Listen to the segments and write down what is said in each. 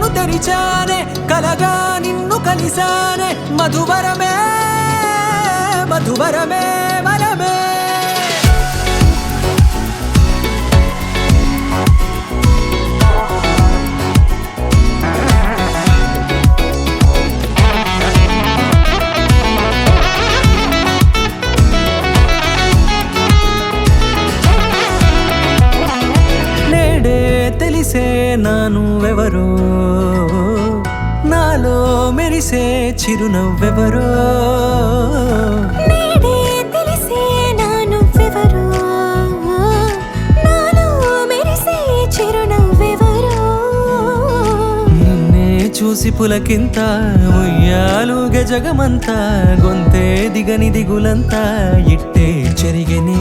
కన్ను తెరిచానే కలగా నిన్ను కలిసానే మధువరమే మధువరమే వరమే తెలిసే నానువెవరో నాలో మెరిసే చిరునవ్వెవరో నేడే తెలిసే నానువెవరో నాలో మెరిసే చిరునవ్వెవరో నిన్నే చూసి పులకింత ఉయ్యాలుగే జగమంతా గొంతే దిగని దిగులంతా ఇట్టే చెరిగెనే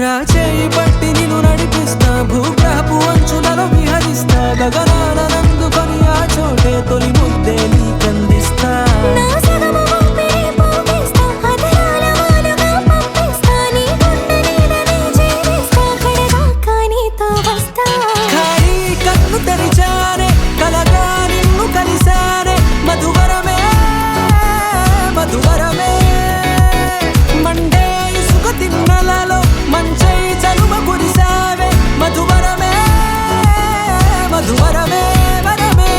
రాచేయి పట్టి నిన్ను నడిపిస్తా భూగ్రహపు అంచులలో విహరిస్తా గగనాల నందుకొని ఆ చోటే తొలి ముద్దే నీకందిస్తా నా సగము ఊపిరి పోగేస్తా అధరాల వాలుగా పంపిస్తా నీ గుండె నీడనే చేరేస్తా కడదాకా నీతో వస్తా ఖాళీ కన్ను తెరిచానే కలగా నిన్ను కలిసానే మధువరమే మధువరమే మండే ఇసుక తిన్నలలో మంచై చలువ కురిసావే మధువరమే మధువరమే వరమే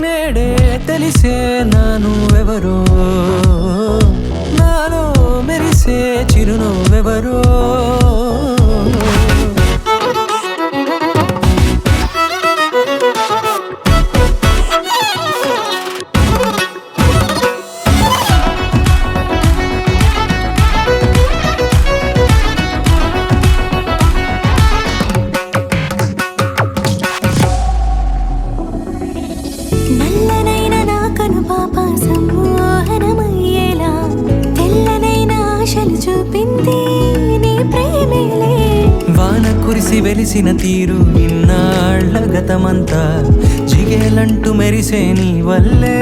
నేడే తెలిసే నానువెవరో నాలో మెరిసే చిరునవ్వెవరో నల్లనైన నా కనుపాప సమ్మోహనమయ్యేలా తెల్లనైన ఆశలు చూపింది నీ ప్రేమేలే వాన కురిసి వెలిసిన తీరు ఇన్నాళ్ల గతమంతా జిగేలంటూ మెరిసే నీ వల్లే